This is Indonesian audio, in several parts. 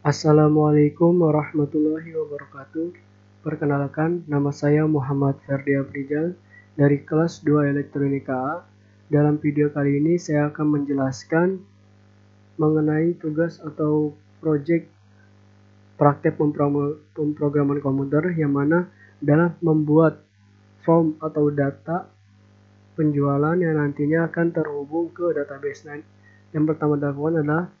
Assalamualaikum warahmatullahi wabarakatuh. Perkenalkan, nama saya Muhammad Ferdi Afrizal dari kelas 2 Elektronika A. Dalam video kali ini saya akan menjelaskan mengenai tugas atau proyek praktek pemrograman komputer yang mana adalah membuat form atau data penjualan yang nantinya akan terhubung ke database. Yang pertama dilakukan adalah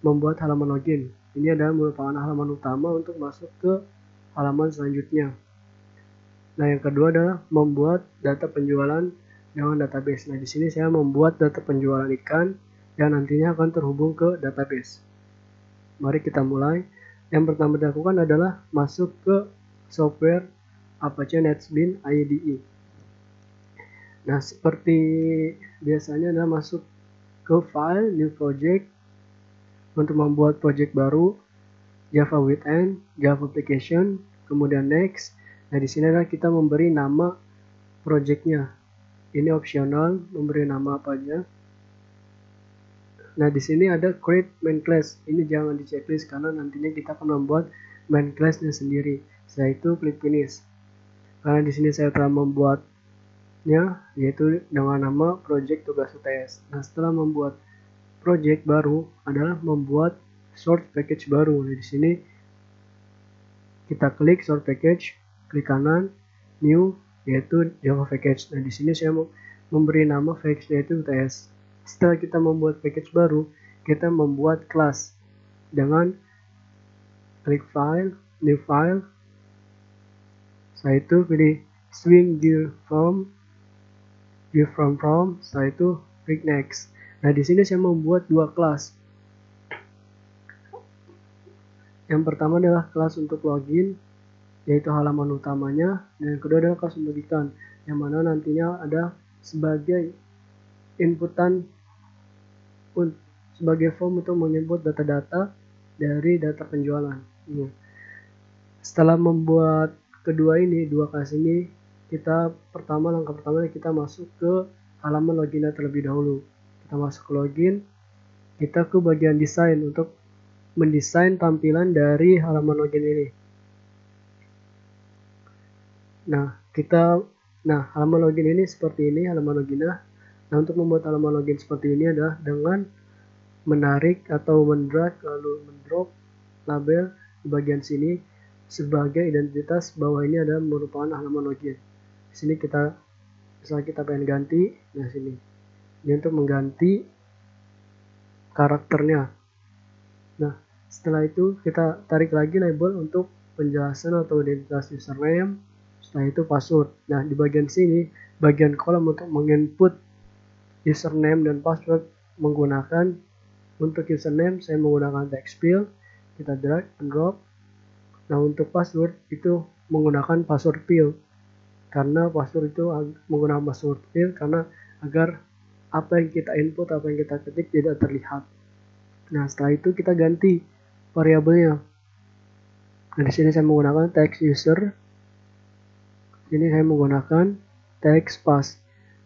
membuat halaman login. Ini adalah merupakan halaman utama untuk masuk ke halaman selanjutnya. Nah, yang kedua adalah membuat data penjualan dengan database. Nah, di sini saya membuat data penjualan ikan yang nantinya akan terhubung ke database. Mari kita mulai. Yang pertama dilakukan adalah masuk ke software Apache NetBeans IDE. Nah, seperti biasanya adalah masuk ke file, new project, untuk membuat project baru, Java Weekend, Java Application, kemudian next. Nah, di sini adalah kita memberi nama projectnya. Ini opsional, memberi nama apa aja. Nah, di sini ada create main class. Ini jangan di checklist karena nantinya kita akan membuat main classnya sendiri. Setelah itu klik finish. Karena di sini saya telah membuatnya, yaitu dengan nama project tugas UTS. Nah, setelah membuat project baru adalah membuat source package baru. Nah, di sini kita klik source package, klik kanan, new, yaitu Java package. Nah, di sini saya mau memberi nama package yaitu UTS. Setelah kita membuat package baru, kita membuat kelas dengan klik file, new file. Setelah itu pilih swing view from. Setelah itu klik next. Nah, di sini saya membuat dua kelas. Yang pertama adalah kelas untuk login, yaitu halaman utamanya, dan yang kedua adalah kelas untuk ikan, yang mana nantinya ada sebagai inputan sebagai form untuk menginput data-data dari data penjualan. Setelah membuat dua kelas ini, langkah pertama kita masuk ke halaman login terlebih dahulu. Kita masuk ke login, kita ke bagian desain untuk mendesain tampilan dari halaman login ini. Nah, halaman login ini seperti ini, halaman loginnya. Nah, untuk membuat halaman login seperti ini adalah dengan menarik atau mendrag lalu mendrop label di bagian sini sebagai identitas bahwa ini adalah merupakan halaman login. Di sini misalnya kita pengen ganti, nah sini. Ini untuk mengganti karakternya. Nah, setelah itu kita tarik lagi label untuk penjelasan atau identitas username. Setelah itu password. Nah, di bagian sini, bagian kolom untuk menginput username dan password menggunakan, untuk username saya menggunakan text field, kita drag and drop. Nah, untuk password itu menggunakan password field. Karena password itu menggunakan password field karena agar apa yang kita input, apa yang kita ketik tidak terlihat. Nah, setelah itu kita ganti variabelnya. Nah, di sini saya menggunakan text user. Ini saya menggunakan text pass.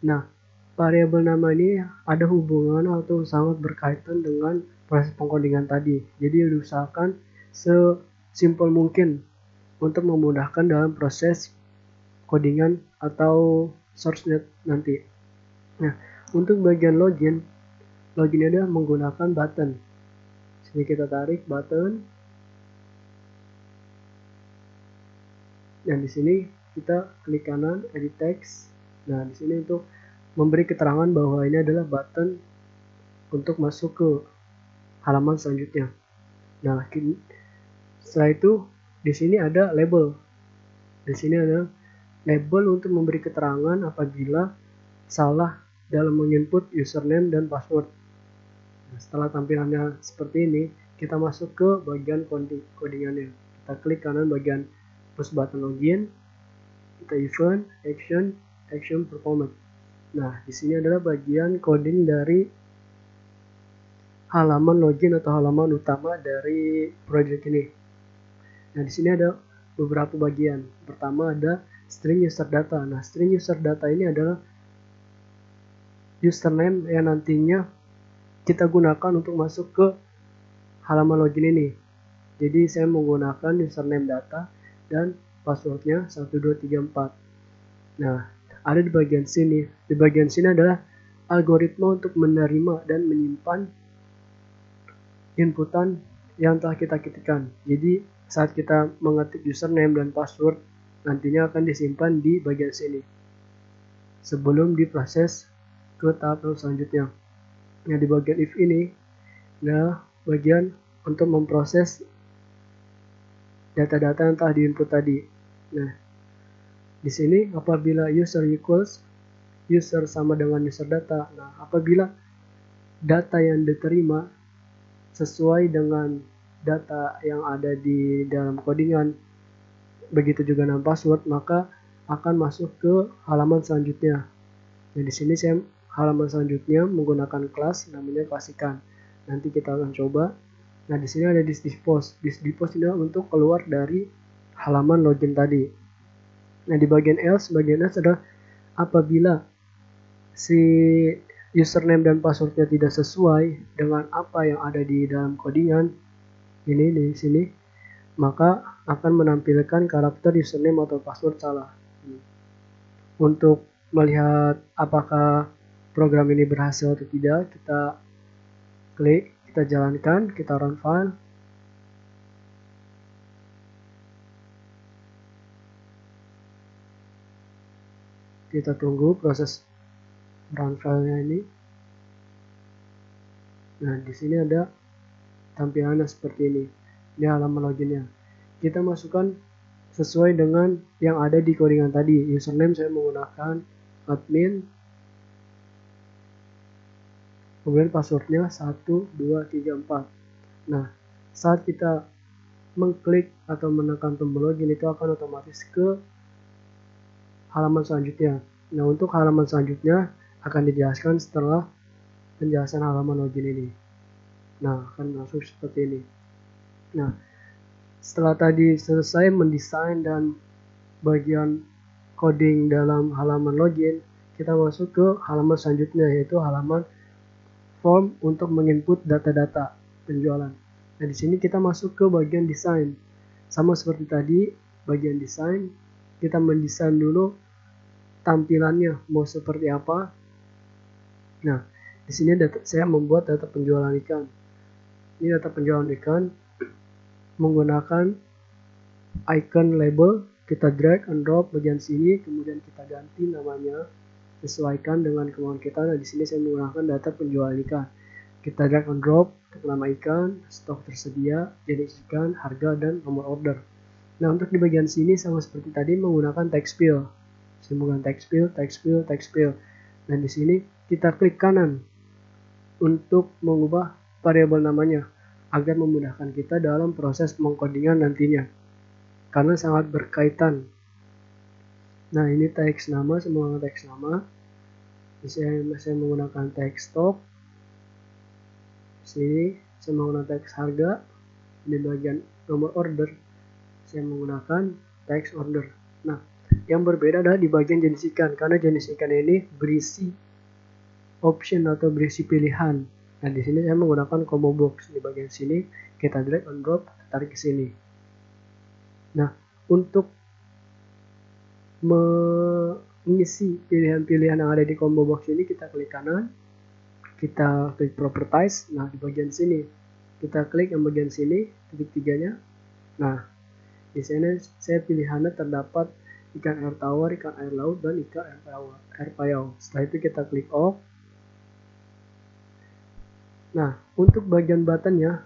Nah, variabel nama ini ada hubungan atau sangat berkaitan dengan proses pengkodingan tadi. Jadi diusahakan sesimpel mungkin untuk memudahkan dalam proses codingan atau source-nya nanti. Nah, untuk bagian login adalah menggunakan button. Sini kita tarik button. Dan di sini kita klik kanan edit text. Nah, di sini untuk memberi keterangan bahwa ini adalah button untuk masuk ke halaman selanjutnya. Nah, setelah itu di sini ada label. Di sini ada label untuk memberi keterangan apabila salah dalam menginput username dan password. Nah, setelah tampilannya seperti ini, kita masuk ke bagian codingannya. Kita klik kanan bagian push button login, kita event, action performance. Nah, di sini adalah bagian coding dari halaman login atau halaman utama dari project ini. Nah, di sini ada beberapa bagian. Pertama ada string user data. Nah, string user data ini adalah username yang nantinya kita gunakan untuk masuk ke halaman login ini. Jadi saya menggunakan username data dan passwordnya 1234. Nah, ada di bagian sini. Di bagian sini adalah algoritma untuk menerima dan menyimpan inputan yang telah kita ketikkan. Jadi saat kita mengetik username dan password, nantinya akan disimpan di bagian sini sebelum diproses ke tahap selanjutnya. Nah, di bagian if ini adalah bagian untuk memproses data-data yang telah diinput tadi. Nah, di sini apabila user equals user sama dengan user data. Nah, apabila data yang diterima sesuai dengan data yang ada di dalam codingan, begitu juga dengan password, maka akan masuk ke halaman selanjutnya. Nah, di sini saya halaman selanjutnya menggunakan kelas namanya klasikan. Nanti kita akan coba. Nah, di sini ada dispose. Dispose ini untuk keluar dari halaman login tadi. Nah, di bagian else adalah apabila si username dan passwordnya tidak sesuai dengan apa yang ada di dalam codingan ini di sini, maka akan menampilkan karakter username atau password salah. Untuk melihat apakah program ini berhasil atau tidak, kita klik, kita jalankan, kita run file. Kita tunggu proses run filenya ini. Nah, di sini ada tampilannya seperti ini. Ini halaman loginnya. Kita masukkan sesuai dengan yang ada di codingan tadi. Username saya menggunakan admin. Kemudian passwordnya 1234. Nah, saat kita mengklik atau menekan tombol login, itu akan otomatis ke halaman selanjutnya. Nah, untuk halaman selanjutnya akan dijelaskan setelah penjelasan halaman login ini. Nah, akan masuk seperti ini. Nah, setelah tadi selesai mendesain dan bagian coding dalam halaman login, kita masuk ke halaman selanjutnya, yaitu halaman form untuk menginput data-data penjualan. Nah, di sini kita masuk ke bagian desain. Sama seperti tadi, bagian desain, kita mendesain dulu tampilannya mau seperti apa. Nah, di sini saya membuat data penjualan ikan. Ini data penjualan ikan menggunakan icon label, kita drag and drop bagian sini, kemudian kita ganti namanya sesuaikan dengan kemauan kita. Nah, di sini saya menggunakan data penjualan ikan. Kita drag and drop untuk nama ikan, stok tersedia, jenis ikan, harga, dan nomor order. Nah, untuk di bagian sini sama seperti tadi menggunakan text field. Saya menggunakan text field. Dan di sini kita klik kanan untuk mengubah variabel namanya agar memudahkan kita dalam proses mengkodingan nantinya, karena sangat berkaitan. Nah, ini teks nama, saya menggunakan teks nama. Saya menggunakan teks stock. Sini saya menggunakan teks harga. Di bagian nomor order saya menggunakan teks order. Nah, yang berbeda adalah di bagian jenis ikan, karena jenis ikan ini berisi option atau berisi pilihan. Nah, di sini saya menggunakan combo box. Di bagian sini kita drag and drop, tarik ke sini. Nah, untuk mengisi pilihan-pilihan yang ada di combo box ini, kita klik kanan, kita klik properties. Nah, di bagian sini kita klik yang bagian sini, titik tiganya. Nah, di sini saya pilihannya terdapat ikan air tawar, ikan air laut, dan ikan air payau. Setelah itu kita klik off. Nah, untuk bagian buttonnya,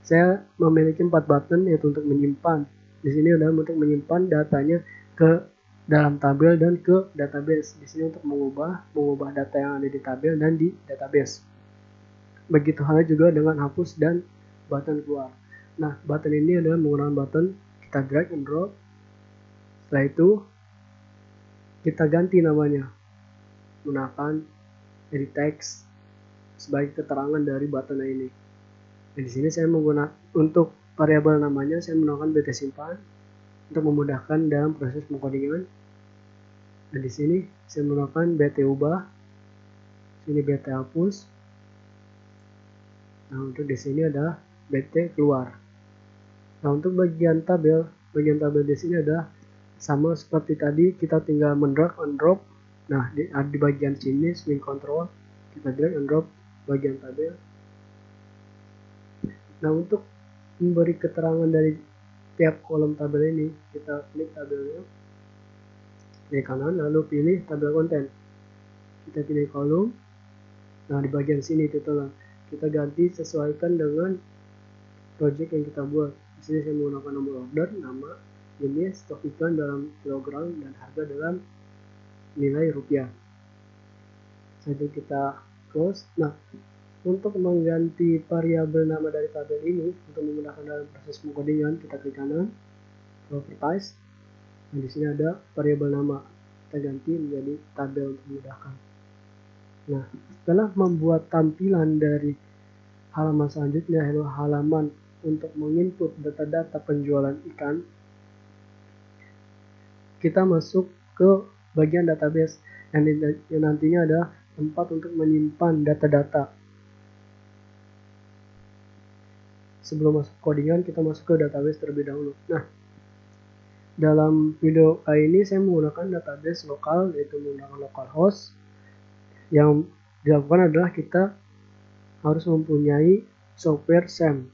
saya memiliki 4 button, yaitu untuk menyimpan. Di sini adalah untuk menyimpan datanya ke dalam tabel dan ke database. Di sini untuk mengubah data yang ada di tabel dan di database. Begitu halnya juga dengan hapus dan button keluar. Nah, button ini adalah menggunakan button, kita drag and drop. Setelah itu, kita ganti namanya menggunakan edit text sebagai keterangan dari button ini. Nah, di sini saya menggunakan untuk variabel namanya, saya menggunakan bt simpan untuk memudahkan dalam proses mengkodingan. Nah, di sini saya menggunakan bt ubah, sini bt hapus. Nah, untuk di sini ada bt keluar. Nah, untuk bagian tabel di sini ada sama seperti tadi, kita tinggal mendrag and drop. Nah, di bagian sini swing control, kita drag and drop bagian tabel. Nah, untuk memberi keterangan dari tiap kolom tabel ini, kita klik tabelnya di kanan, lalu pilih tabel konten. Kita pilih kolom. Nah, di bagian sini titelnya kita ganti sesuaikan dengan project yang kita buat. Di sini saya menggunakan nomor order, nama, jenis, stok iklan dalam kilogram, dan harga dalam nilai rupiah. Setelah itu kita close. Nah, untuk mengganti variabel nama dari tabel ini untuk memudahkan dalam proses pengkodingan, kita klik kanan, properties. Nah, di sini ada variabel nama, kita ganti menjadi tabel untuk memudahkan. Nah, setelah membuat tampilan dari halaman selanjutnya, halaman untuk menginput data-data penjualan ikan, kita masuk ke bagian database yang nantinya ada tempat untuk menyimpan data-data. Sebelum masuk codingan, kita masuk ke database terlebih dahulu. Nah, dalam video kali ini saya menggunakan database lokal, yaitu menggunakan localhost. Yang dilakukan adalah kita harus mempunyai software SAM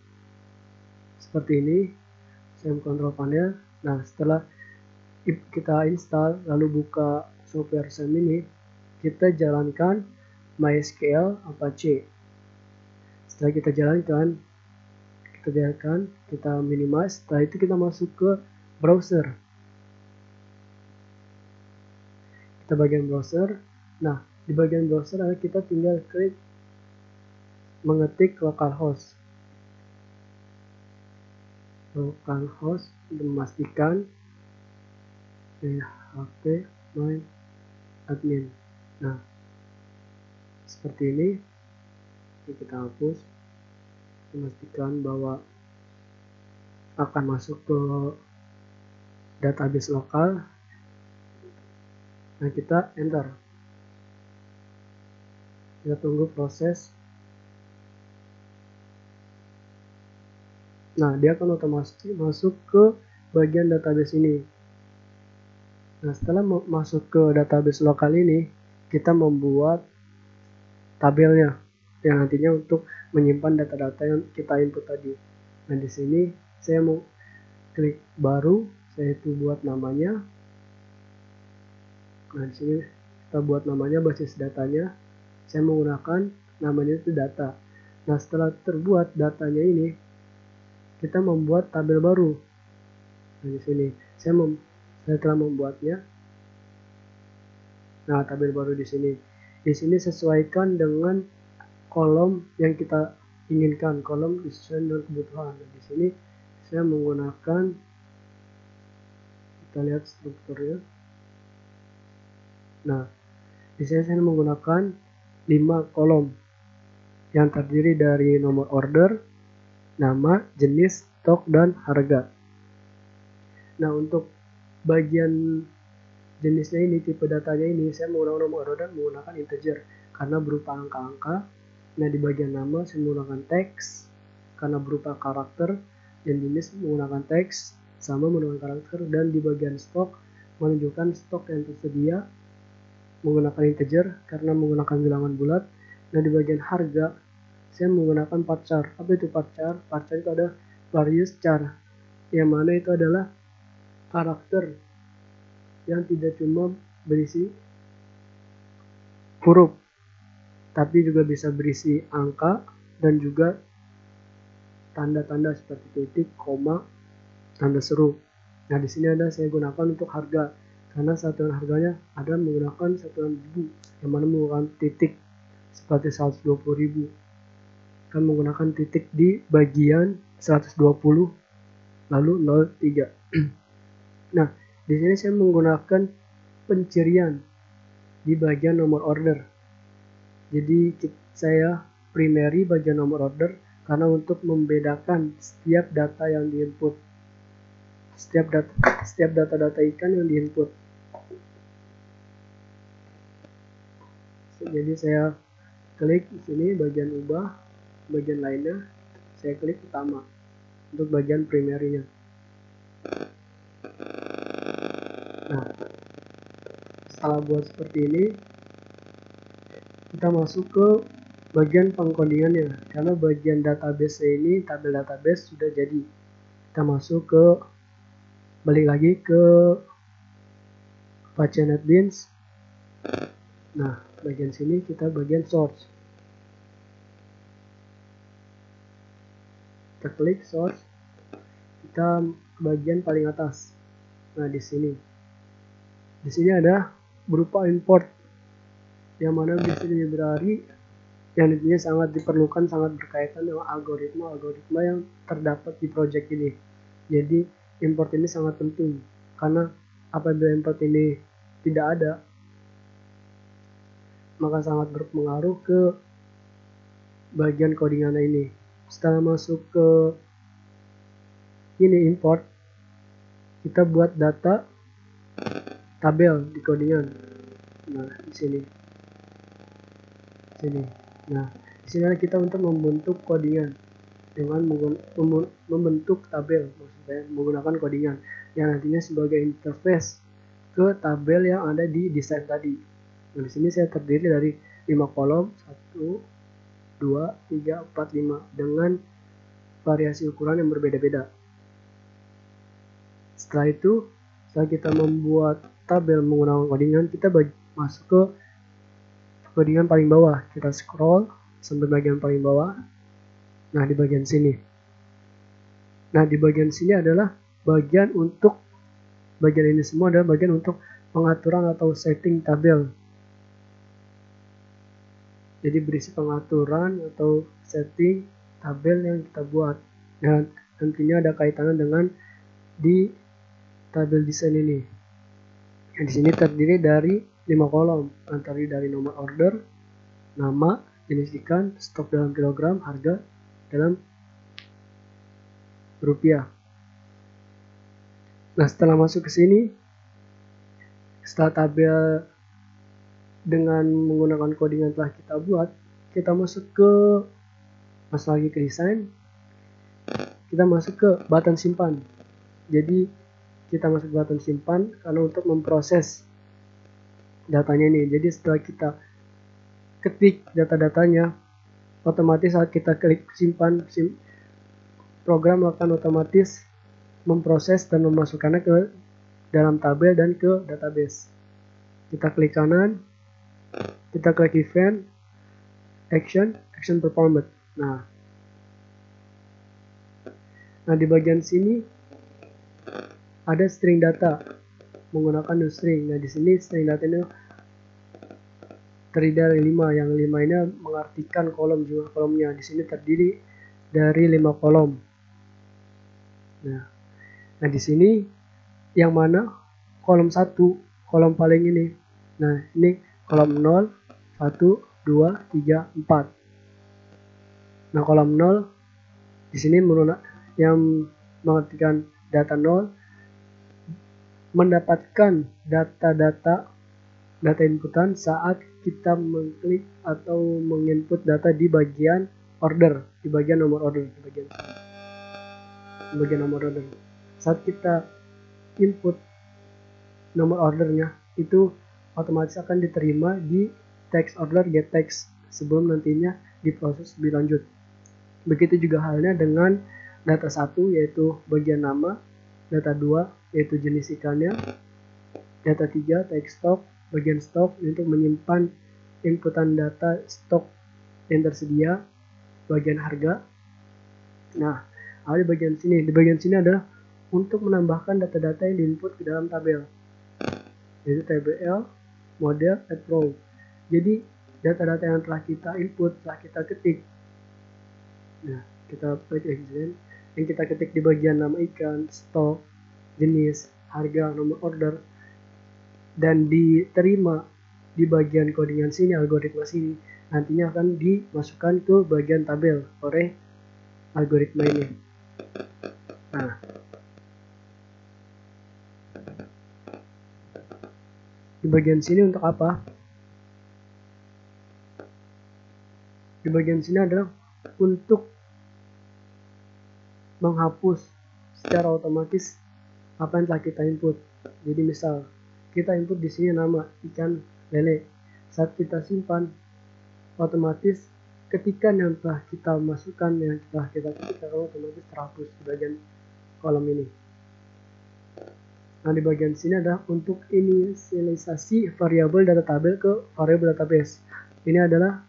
seperti ini, SAM control panel. Nah, setelah kita install lalu buka software SAM ini, kita jalankan MySQL Apache. Setelah kita jalankan, kita minimize. Setelah itu kita masuk ke browser. Kita bagian browser. Nah, di bagian browser kita tinggal klik mengetik localhost untuk memastikan php my admin. Nah, seperti ini. Kita hapus, memastikan bahwa akan masuk ke database lokal. Nah, kita enter. Kita tunggu proses. Nah, dia akan otomatis masuk ke bagian database ini. Nah, setelah masuk ke database lokal ini, kita membuat tabelnya yang nantinya untuk menyimpan data-data yang kita input tadi. Nah, di sini saya mau klik baru, saya itu buat namanya. Nah, di sini kita buat namanya, basis datanya saya menggunakan namanya itu data. Nah, setelah terbuat datanya ini, kita membuat tabel baru. Nah, di sini saya telah membuatnya. Nah, tabel baru di sini. Di sini sesuaikan dengan kolom yang kita inginkan, kolom disesuaikan dengan kebutuhan. Nah, di sini saya menggunakan, kita lihat strukturnya. Nah, di sini saya menggunakan 5 kolom yang terdiri dari nomor order, nama, jenis, stok, dan harga. Nah, untuk bagian jenisnya ini, tipe datanya ini, saya menggunakan nomor order menggunakan integer karena berupa angka-angka. Nah, di bagian nama saya menggunakan teks karena berupa karakter, dan jenis menggunakan teks sama menggunakan karakter, dan di bagian stok menunjukkan stok yang tersedia menggunakan integer karena menggunakan bilangan bulat. Nah, di bagian harga saya menggunakan varchar. Apa itu varchar? Varchar itu ada various char, yang mana itu adalah karakter yang tidak cuma berisi huruf, tapi juga bisa berisi angka dan juga tanda-tanda seperti titik, koma, tanda seru. Nah, di sini saya gunakan untuk harga karena satuan harganya ada menggunakan satuan ribu, yang mana menggunakan titik seperti 120.000 kan menggunakan titik di bagian 120 lalu 03. Nah, di sini saya menggunakan pencirian di bagian nomor order. Jadi saya primary bagian nomor order karena untuk membedakan setiap data yang diinput, setiap data-data ikan yang diinput. Jadi saya klik di sini bagian ubah, bagian lainnya saya klik utama. untuk bagian primary-nya. Nah, setelah buat seperti ini, kita masuk ke bagian pengkodingannya. Karena bagian database ini, tabel database sudah jadi. Kita masuk ke, balik lagi ke Apache NetBeans. Nah, bagian sini kita bagian source. Kita klik source, kita ke bagian paling atas. Nah, di sini ada berupa import, yang mana di sini library yang intinya sangat diperlukan, sangat berkaitan dengan algoritma yang terdapat di project ini. Jadi import ini sangat penting, karena apabila import ini tidak ada, maka sangat berpengaruh ke bagian codingan ini. Setelah masuk ke ini import, kita buat data tabel di codingan. Nah, di sini. Nah, di sini kita untuk membentuk codingan dengan membentuk tabel, maksudnya menggunakan codingan yang nantinya sebagai interface ke tabel yang ada di desain tadi. Nah, di sini saya terdiri dari 5 kolom, 1, 2, 3, 4, 5 dengan variasi ukuran yang berbeda-beda. Setelah itu, setelah kita membuat tabel menggunakan codingan, kita masuk ke codingan paling bawah. Kita scroll sampai bagian paling bawah. Nah, di bagian sini. Nah, di bagian sini adalah bagian ini semua adalah bagian untuk pengaturan atau setting tabel. Jadi berisi pengaturan atau setting tabel yang kita buat. Dan tentunya ada kaitannya dengan di tabel desain ini. Yang di sini terdiri dari 5 kolom, antara dari nomor order, nama, jenis ikan, stok dalam kilogram, harga dalam rupiah. Nah, setelah masuk ke sini, setelah tabel dengan menggunakan codingan telah kita buat, kita masuk lagi ke desain, kita masuk ke button simpan. Jadi kita masuk ke button simpan karena untuk memproses datanya ini. Jadi setelah kita ketik data-datanya, otomatis saat kita klik simpan, program akan otomatis memproses dan memasukkannya ke dalam tabel dan ke database. Kita klik kanan, kita klik event, action performed. Nah, di bagian sini ada string data menggunakan new string. Nah, di sini string data ini terdiri dari 5. Yang 5 ini mengartikan kolom, jumlah kolomnya. Di sini terdiri dari 5 kolom. Nah, di sini yang mana kolom 1, kolom paling ini. Nah, ini kolom 0, 1, 2, 3, 4. Nah, kolom 0 di sini yang mengartikan data 0 mendapatkan data inputan saat kita mengklik atau menginput data di bagian order, di bagian nomor order, di bagian nomor order. Saat kita input nomor ordernya, itu otomatis akan diterima di text order get text sebelum nantinya diproses lebih lanjut. Begitu juga halnya dengan data 1 yaitu bagian nama, data 2 yaitu jenis ikannya, data 3 text stock, bagian stok untuk menyimpan inputan data stok yang tersedia, bagian harga. Nah, di bagian sini adalah untuk menambahkan data-data yang diinput ke dalam tabel, yaitu TBL, model, add row. Jadi data-data yang telah kita input, telah kita ketik. Nah, kita klik examine, yang kita ketik di bagian nama ikan, stok, jenis, harga, nomor order, dan diterima di bagian codingan sini, algoritma sini, nantinya akan dimasukkan ke bagian tabel oleh algoritma ini. Nah, di bagian sini untuk apa? Di bagian sini adalah untuk menghapus secara otomatis apa yang telah kita input. Jadi misal kita input di sini nama ikan lele, saat kita simpan otomatis ketika yang telah kita masukkan, yang telah kita ketik akan otomatis terhapus di bagian kolom ini. Nah, di bagian sini adalah untuk inisialisasi variabel data tabel ke variabel database. Ini adalah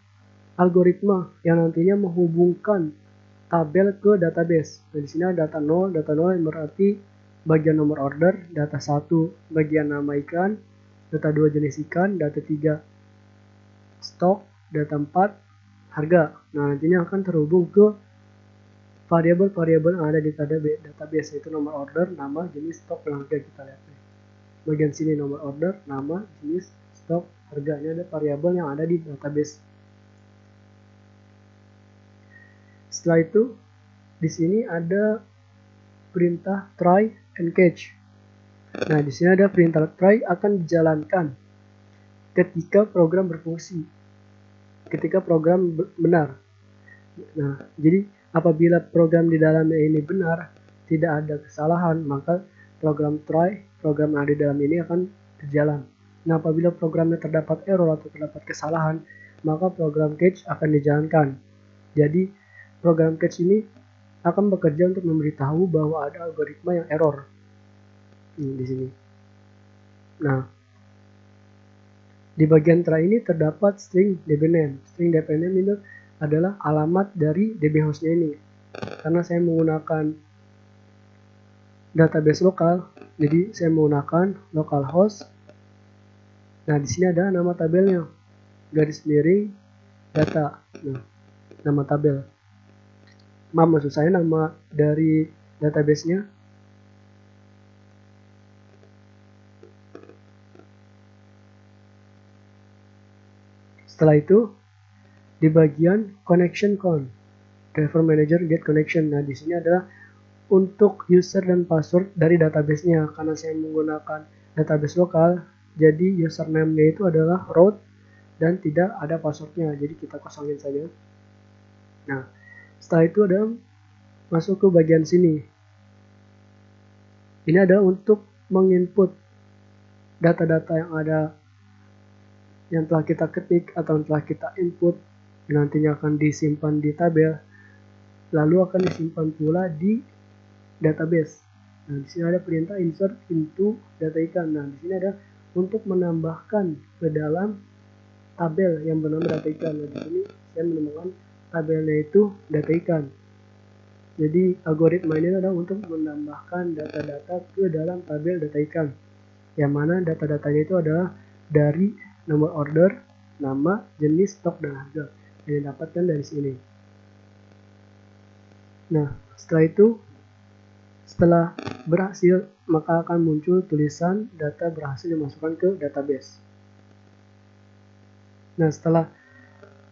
algoritma yang nantinya menghubungkan tabel ke database. Nah, di sini ada data 0 yang berarti bagian nomor order, data 1 bagian nama ikan, data 2 jenis ikan, data 3 stok, data 4 harga. Nah, nantinya akan terhubung ke variabel-variabel yang ada di database, yaitu nomor order, nama, jenis, stok, dan harga. Kita lihat nih. Bagian sini nomor order, nama, jenis, stok, harga. Ini ada variabel yang ada di database. Setelah itu, di sini ada perintah try and catch. Nah, di sini ada perintah try akan dijalankan ketika program berfungsi, ketika program benar. Nah, jadi apabila program di dalamnya ini benar, tidak ada kesalahan, maka program try, program yang ada di dalam ini akan berjalan. Nah, apabila programnya terdapat error atau terdapat kesalahan, maka program catch akan dijalankan. Jadi, program catch ini akan bekerja untuk memberitahu bahwa ada algoritma yang error. Di sini. Nah, di bagian try ini terdapat string dbname. String dbname itu adalah alamat dari DB hostnya ini. Karena saya menggunakan database lokal, jadi saya menggunakan localhost. Nah, di sini ada nama tabelnya, garis miring data. Nah, nama tabel. Maksud saya nama dari database-nya. Setelah itu, di bagian connection count, driver manager get connection. Nah, di sini adalah untuk user dan password dari database-nya. Karena saya menggunakan database lokal, jadi username-nya itu adalah root dan tidak ada password-nya. Jadi kita kosongin saja. Nah, setelah itu ada masuk ke bagian sini. Ini adalah untuk menginput data-data yang ada, yang telah kita ketik atau yang telah kita input, nantinya akan disimpan di tabel, lalu akan disimpan pula di database. Nah, di sini ada perintah insert into data ikan. Nah, di sini ada untuk menambahkan ke dalam tabel yang bernama data ikan. Nah, di sini saya menemukan tabelnya itu data ikan. Jadi algoritma ini adalah untuk menambahkan data-data ke dalam tabel data ikan, yang mana data-datanya itu adalah dari nomor order, nama, jenis, stok, dan harga yang didapatkan dari sini. Nah, setelah berhasil, maka akan muncul tulisan data berhasil dimasukkan ke database. Nah, setelah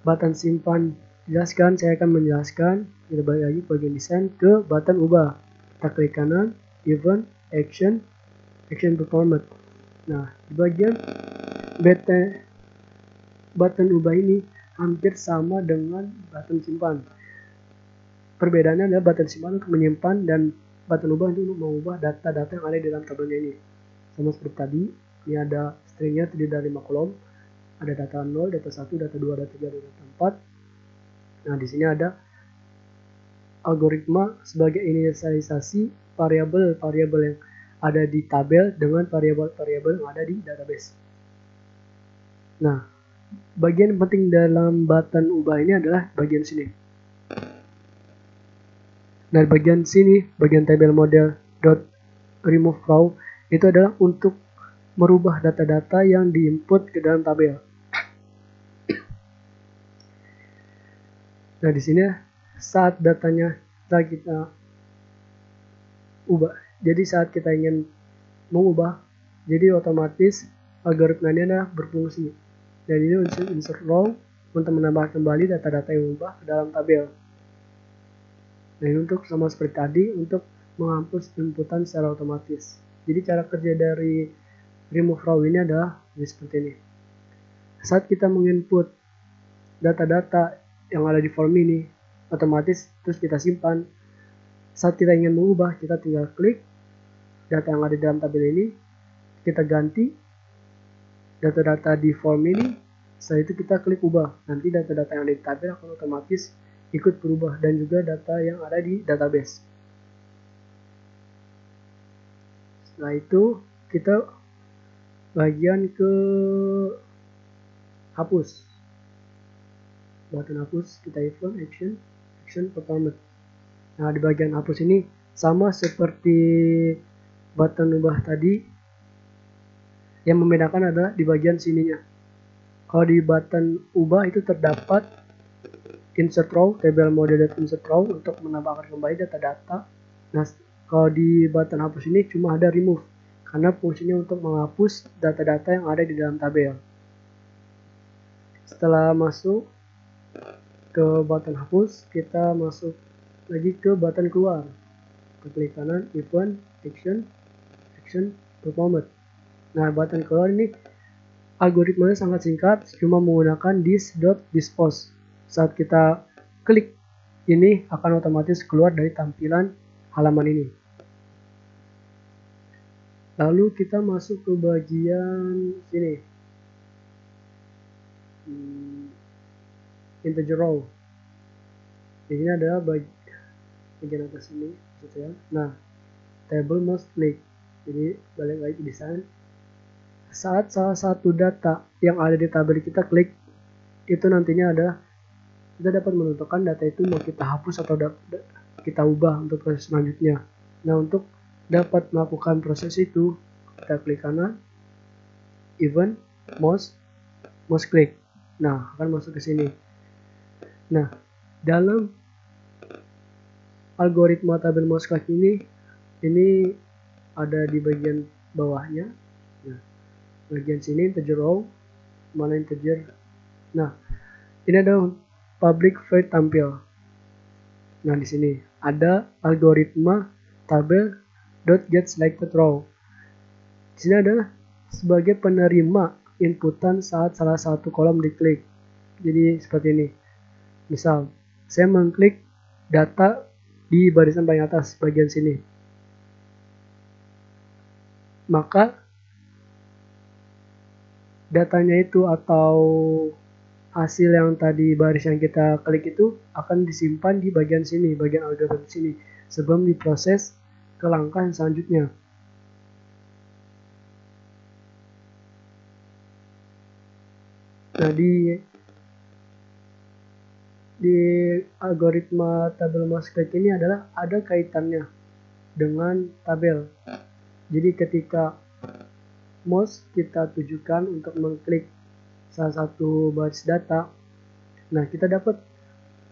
button simpan dijelaskan, saya akan menjelaskan. Kita balik lagi ke bagian desain ke button ubah. Kita klik kanan, event, action performance. Nah, di bagian button ubah ini hampir sama dengan button simpan. Perbedaannya adalah button simpan untuk menyimpan dan button ubah untuk mengubah data-data yang ada di dalam tabelnya ini. Sama seperti tadi, ini ada stringnya terdiri dari 5 kolom. Ada data 0, data 1, data 2, data 3, data 4. Nah, di sini ada algoritma sebagai inisialisasi variabel-variabel yang ada di tabel dengan variabel-variabel yang ada di database. Nah, bagian penting dalam button ubah ini adalah bagian sini. Nah, bagian sini, bagian tabel model .remove row itu adalah untuk merubah data-data yang diinput ke dalam tabel. Nah, di sini saat datanya telah kita ubah, jadi saat kita ingin mengubah, jadi otomatis algoritma ini adalah berfungsi. Dan ini insert row untuk menambah kembali data-data yang ubah ke dalam tabel. Nah, ini untuk sama seperti tadi, untuk menghapus inputan secara otomatis. Jadi cara kerja dari remove row ini adalah seperti ini. Saat kita menginput data-data yang ada di form ini, otomatis terus kita simpan, Saat kita ingin mengubah, kita tinggal klik data yang ada di dalam tabel ini, kita ganti data-data di form ini. Setelah itu kita klik ubah, nanti data-data yang ada di tabel akan otomatis ikut berubah, dan juga data yang ada di database. Setelah itu kita bagian ke hapus, button hapus, kita event action performance. Nah, di bagian hapus ini sama seperti button ubah tadi, yang membedakan adalah di bagian sininya. Kalau di button ubah itu terdapat insert row, table model.insert row untuk menambahkan kembali data-data. Nah, kalau di button hapus ini cuma ada remove, karena fungsinya untuk menghapus data-data yang ada di dalam tabel. Setelah masuk ke button hapus, kita masuk lagi ke button keluar. Klik kanan, event, action, performance. Nah, button keluar ini algoritmanya sangat singkat, cuma menggunakan this.dispose. Saat kita klik ini akan otomatis keluar dari tampilan halaman ini. Lalu kita masuk ke bagian sini, integer row. Ini adalah bagian atas ini, gitu ya. Nah, table must click. Jadi balik lagi ke desain. Saat salah satu data yang ada di tabel kita klik, itu nantinya adalah kita dapat menentukan data itu mau kita hapus atau kita ubah untuk proses selanjutnya. Nah, untuk dapat melakukan proses itu, kita klik kanan, event, mouse click. Nah, akan masuk ke sini. Nah, dalam algoritma tabel mouse click ini ada di bagian bawahnya. Nah, bagian sini integer row, mana integer. Nah, ini ada public void tampil. Nah, di sini ada algoritma tabel.getSelectedRow. Di sini adalah sebagai penerima inputan saat salah satu kolom diklik. Jadi seperti ini. Misal, saya mengklik data di barisan paling atas bagian sini. Maka datanya itu atau hasil yang tadi baris yang kita klik itu akan disimpan di bagian sini, bagian algoritma sini, sebelum diproses ke langkah yang selanjutnya. Nah, di algoritma tabel mouse click ini adalah ada kaitannya dengan tabel. Jadi ketika mouse kita tujukan untuk mengklik salah satu baris data, nah kita dapat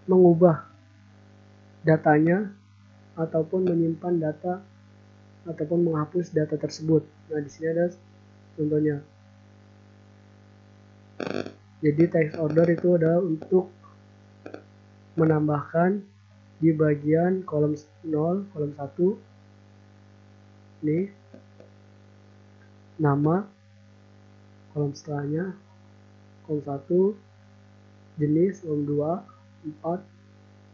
mengubah datanya ataupun menyimpan data ataupun menghapus data tersebut. Nah, di sini ada contohnya. Jadi text order itu adalah untuk menambahkan di bagian kolom 0, kolom 1 ini nama, kolom setelahnya kolom 1 jenis, kolom 2 4,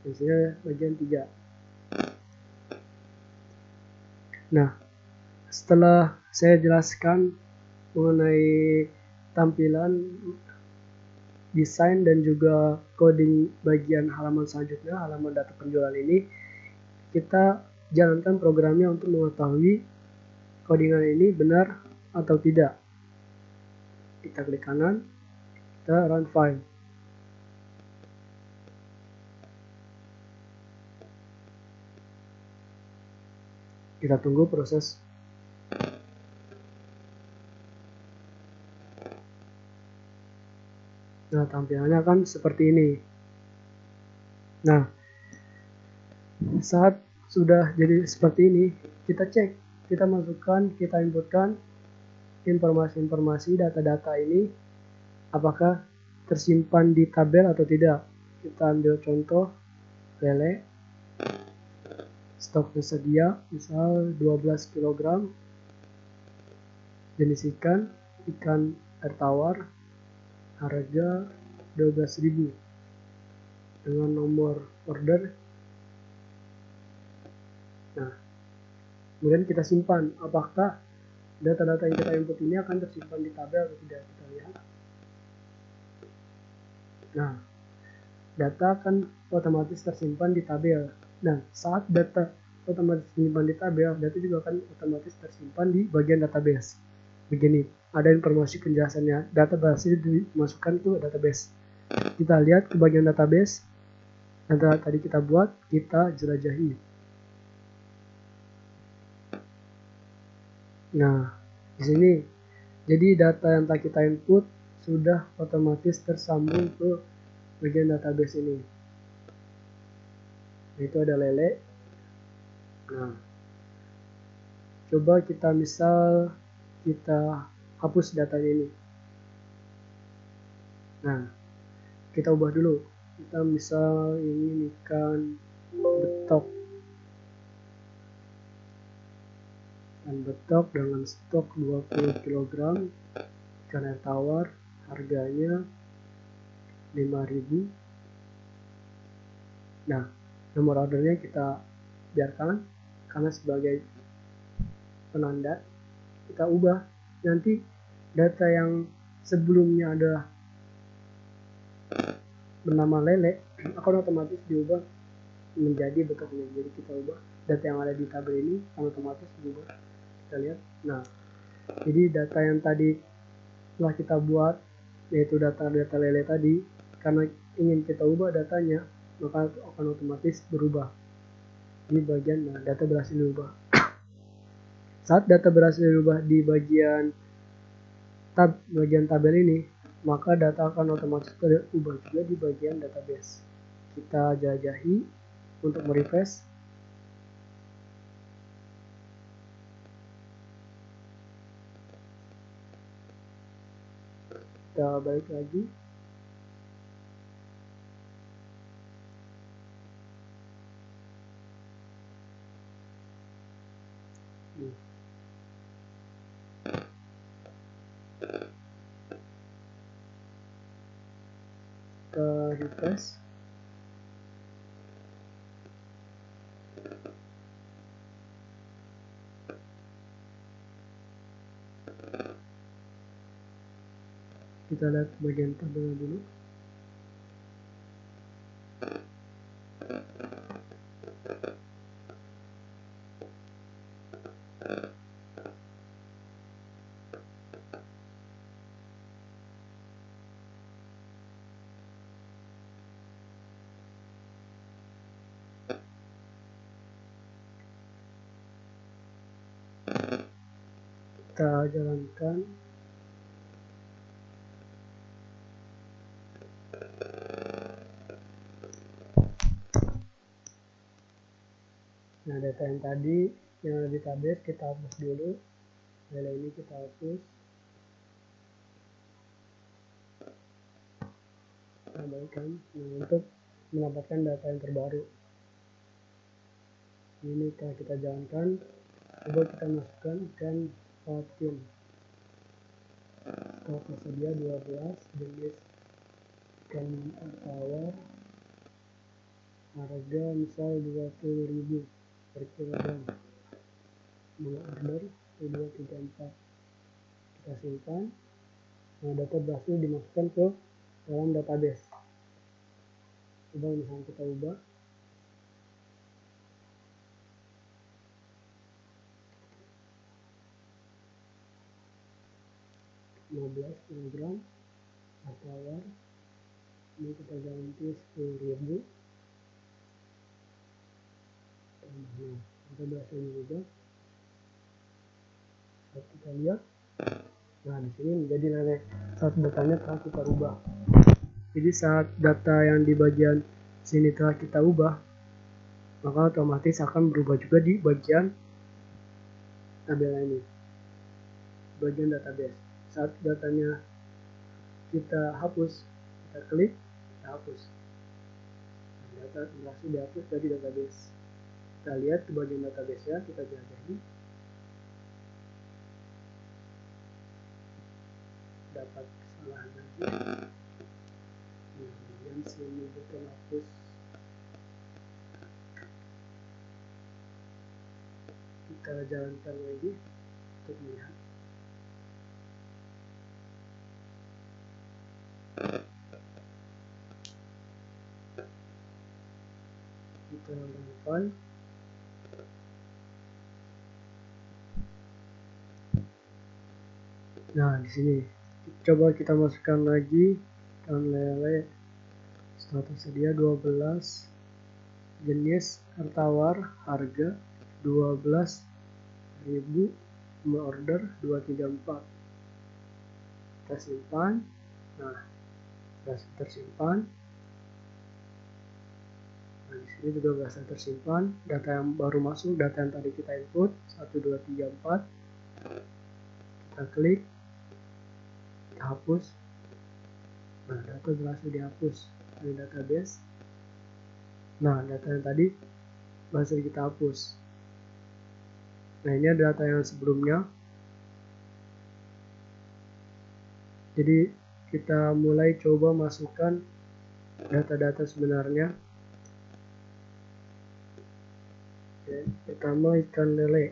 dan sini bagian 3. Nah, setelah saya jelaskan mengenai tampilan, desain, dan juga coding bagian halaman selanjutnya, halaman data penjualan ini, kita jalankan programnya untuk mengetahui codingan ini benar atau tidak. Kita klik kanan, kita run file. Kita tunggu proses. Nah, tampilannya kan seperti ini. Nah, saat sudah jadi seperti ini, kita cek, kita masukkan, kita inputkan informasi-informasi data-data ini apakah tersimpan di tabel atau tidak. Kita ambil contoh lele, stok tersedia misal 12 kg, jenis ikan air tawar, harga 12.000 dengan nomor order Nah, kemudian kita simpan. Apakah data-data yang kita input ini akan tersimpan di tabel atau tidak? Kita lihat. Nah, data akan otomatis tersimpan di tabel. Nah, saat data otomatis tersimpan di tabel, data juga akan otomatis tersimpan di bagian database. Begini, ada informasi penjelasannya. Data berhasil dimasukkan ke database. Kita lihat ke bagian database. Data tadi kita buat, kita jelajahi. Nah, di sini, jadi data yang tak kita input sudah otomatis tersambung ke bagian database ini. Itu ada lele. Nah, coba kita hapus data ini. Nah, kita ubah dulu. Kita misal ini ikan betok. Ikan betok dengan stok 20 kg. Ikan air tawar harganya 5.000. Nah, nomor ordernya kita biarkan karena sebagai penanda. Kita ubah, nanti data yang sebelumnya adalah bernama lele akan otomatis diubah menjadi betoknya. Jadi kita ubah data yang ada di tabel ini akan otomatis diubah. Kita lihat. Nah, jadi data yang tadi telah kita buat, yaitu data-data lele tadi, karena ingin kita ubah datanya, maka akan otomatis berubah di bagian data berhasil diubah. Saat data berhasil diubah di bagian tabel ini, maka data akan otomatis terubah juga di bagian database. Kita jajahi untuk merefresh. Kita balik lagi. Kita refresh. Kita lihat bagian tabelnya dulu. Kita jalankan. Nah, data yang tadi yang ada di database kita hapus dulu. Nilai ini kita hapus. Kita balikkan untuk mendapatkan data yang terbaru. Ini telah kita jalankan. Coba kita masukkan ikan patin. Stok tersedia 12 jenis ikan tawar. Harga misal 20.000 per kilogram. Mulai order 1, 2, 3, 4. Kita simpan. Nah, data berhasil dimasukkan ke dalam database. Coba misalnya kita ubah. 15 kg tawar. Ini kita ganti 10.000. Nah, kita berhasil berubah. Saat kita lihat, nah di sini menjadi lele saat datanya telah kita ubah. Jadi saat data yang di bagian sini telah kita ubah, maka otomatis akan berubah juga di bagian tabel ini, bagian database. Saat datanya kita hapus, kita klik, kita hapus. Nah, data berhasil dihapus dari database. Kita lihat ke bagian database ya, kita jelajahi. Dapat kesalahan lagi. Kemudian sini kita hapus. kita jalankan lagi untuk melihat. Kita lakukan. Nah, di sini coba kita masukkan lagi ikan lele status sedia 12, jenis air tawar, harga 12.000, nomor order 234. Kita simpan. Nah, sudah tersimpan. Nah, di sini juga sudah tersimpan data yang baru masuk, data yang tadi kita input 1234. Kita klik, kita hapus. Nah, data berhasil dihapus dari database. Nah, data yang tadi berhasil kita hapus. Nah, ini adalah data yang sebelumnya. Jadi kita mulai coba masukkan data-data sebenarnya. Oke, pertama ikan lele.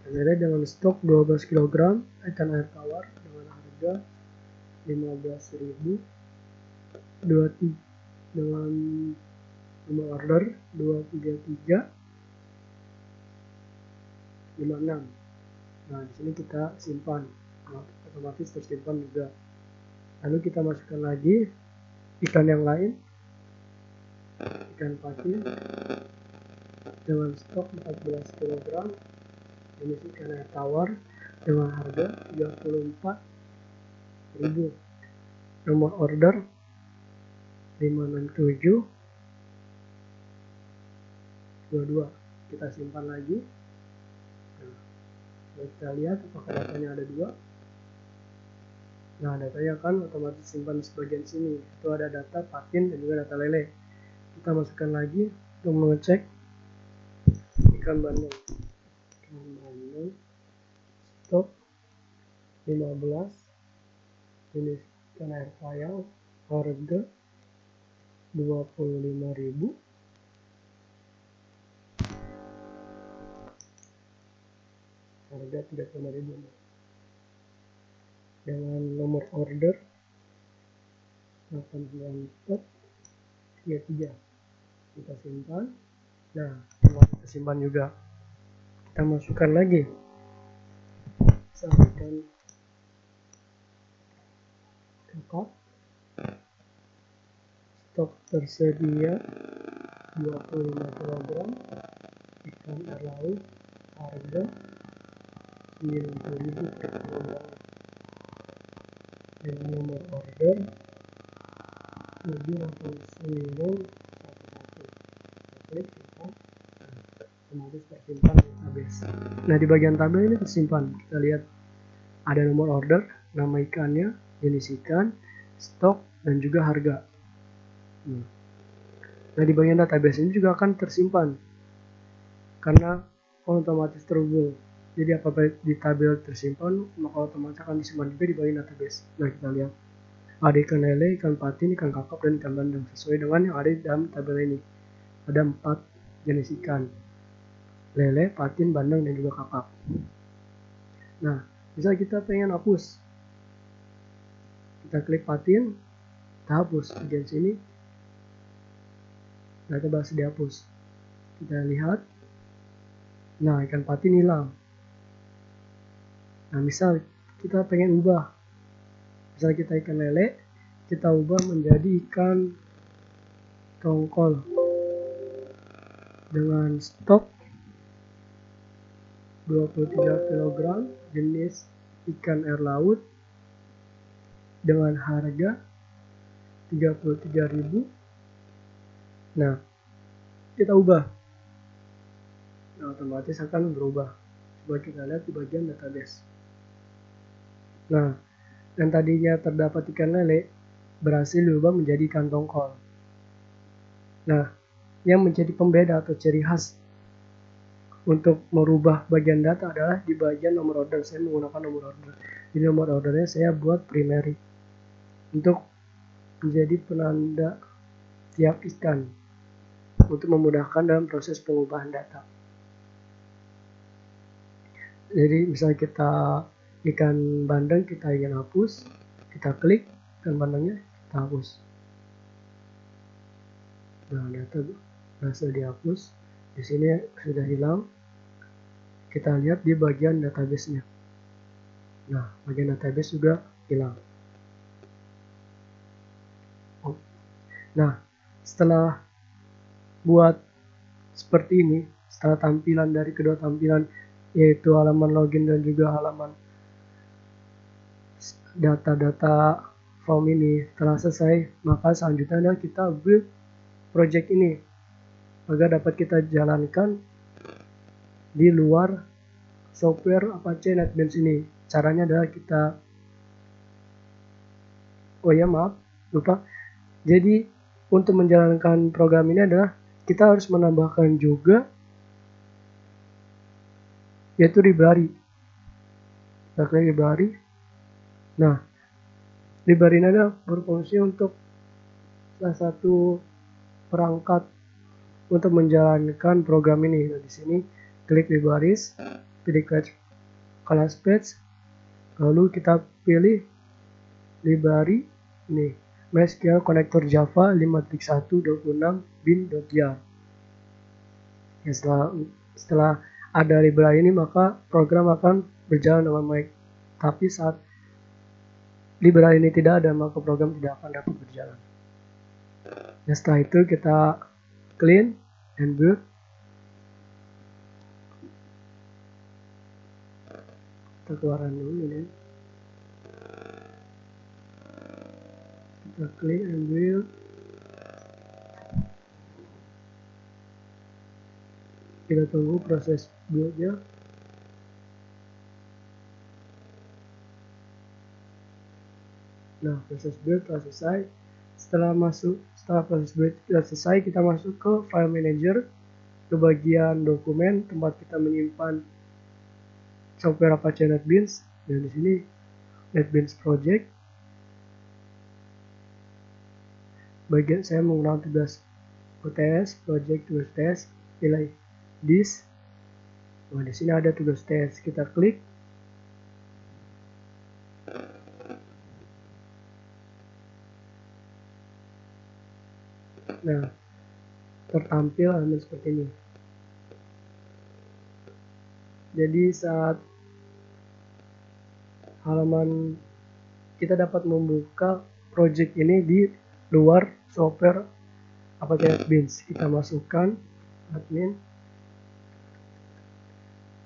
Ikan lele dengan stok 12 kg, ikan air tawar dengan harga 15.000, dengan nomor order 23356. Nah, di sini kita simpan. Nah, otomatis tersimpan juga. Lalu kita masukkan lagi ikan yang lain, ikan patin dengan stok 14 kg, jenis ikan air tawar dengan harga 34.000, nomor order 56722. Kita simpan lagi. Nah, kita lihat apakah datanya ada 2. Nah, datanya kan otomatis simpan sebagian sini. Itu ada data patin dan juga data lele. Kita masukkan lagi untuk mengecek ikan bandeng. Ikan bandeng stok 15, jenis ikan air payau, harga 25.000, harga 35.000, dengan nomor order 89433. Kita simpan. Nah, kita simpan juga. Kita masukkan lagi ikan kakap, stok tersedia 25 kg, ikan air laut, harga 90.000 per kilogram, dengan nomor order 78911. Klik simpan. Otomatis tersimpan di database. Nah, di bagian tabel ini tersimpan. Kita lihat ada nomor order, nama ikannya, jenis ikan, stok, dan juga harga. Nah, di bagian database ini juga akan tersimpan karena otomatis terhubung. Jadi apabila di tabel tersimpan, maka otomatis akan disimpan juga di bagian database. Nah, kita lihat ada ikan lele, ikan patin, ikan kakap, dan ikan bandeng sesuai dengan yang ada di dalam tabel ini. Ada 4 jenis ikan: lele, patin, bandeng, dan juga kakap. Nah, misal kita pengen hapus, kita klik patin, kita hapus bagian sini, data bahasa dihapus. Kita lihat, nah ikan patin hilang. Nah, misal kita pengen ubah, misal kita ikan lele, kita ubah menjadi ikan tongkol dengan stok 23 kg, jenis ikan air laut dengan harga 33.000. Nah, kita ubah. Nah, otomatis akan berubah. Coba kita lihat di bagian database. Nah, yang tadinya terdapat ikan lele berhasil diubah menjadi ikan tongkol. Nah, yang menjadi pembeda atau ciri khas untuk merubah bagian data adalah di bagian nomor order. Saya menggunakan nomor order. Di nomor ordernya saya buat primary untuk menjadi penanda tiap ikan untuk memudahkan dalam proses pengubahan data. Jadi misalnya kita ikan bandeng kita ingin hapus, kita klik ikan bandengnya, kita hapus. Nah, data berhasil dihapus. Di sini sudah hilang. Kita lihat di bagian database-nya. Nah, bagian database juga hilang. Nah, setelah buat seperti ini, setelah tampilan dari kedua tampilan, yaitu halaman login dan juga halaman data-data form ini telah selesai, maka selanjutnya adalah kita build project ini agar dapat kita jalankan di luar software Apache NetBeans ini. Caranya adalah kita, lupa. Jadi untuk menjalankan program ini adalah kita harus menambahkan juga yaitu library. Kita klik library. Nah, library ini adalah berfungsi untuk salah satu perangkat untuk menjalankan program ini. Nah, di sini klik libraries, pilih class page, lalu kita pilih library ini MySQL Connector Java 5.1.26 bin.jar. Ya, setelah ada library ini maka program akan berjalan dengan baik. Tapi saat library ini tidak ada maka program tidak akan dapat berjalan. Nah, setelah itu kita clean and build. Kita keluaran dulu ini. Kita clean and build. Kita tunggu proses build-nya. Nah, proses build telah selesai. Setelah proses build telah selesai, kita masuk ke file manager, ke bagian dokumen tempat kita menyimpan software Apache NetBeans. Dan di sini NetBeans Project. Bagian saya menggunakan tugas UTS, project tugas UTS, pilih this. Nah, di sini ada tugas UTS, kita klik. Nah, tertampil halaman seperti ini. Jadi saat halaman kita dapat membuka project ini di luar software Apache NetBeans. Kita masukkan admin,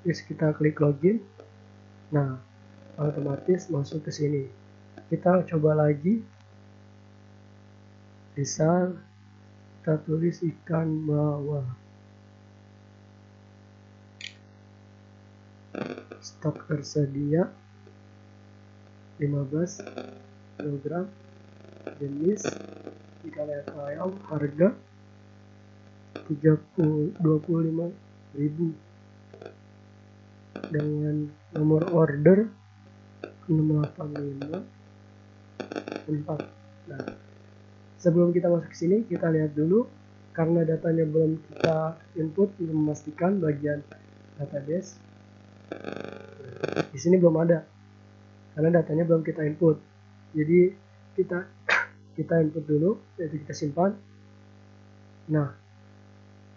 terus kita klik login. Nah, otomatis masuk ke sini. Kita coba lagi, bisa kita tulis ikan bawal. Stok tersedia 15 kg, jenis ikan air ayam, harga 25.000 dengan nomor order 685 4. Nah, sebelum kita masuk ke sini, kita lihat dulu karena datanya belum kita input untuk memastikan bagian database. Di sini belum ada karena datanya belum kita input. Jadi kita input dulu, yaitu kita simpan. Nah,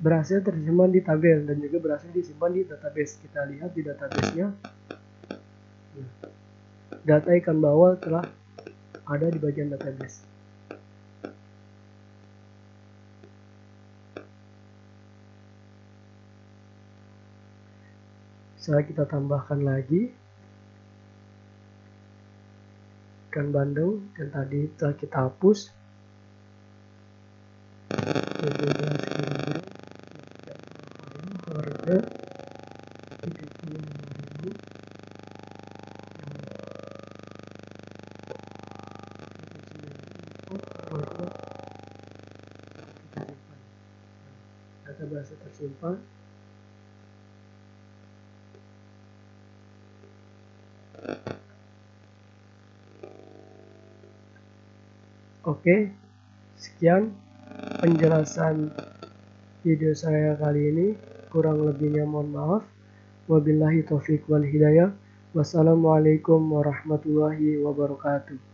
berhasil tersimpan di tabel dan juga berhasil disimpan di database. Kita lihat di database-nya, data ikan bawal telah ada di bagian database. Setelah kita tambahkan lagi ikan bandeng yang tadi telah kita hapus, 17 kg, harga 35.000. Data berhasil tersimpan. Oke, sekian penjelasan video saya kali ini. Kurang lebihnya mohon maaf. Wabillahi taufiq wal hidayah. Wassalamualaikum warahmatullahi wabarakatuh.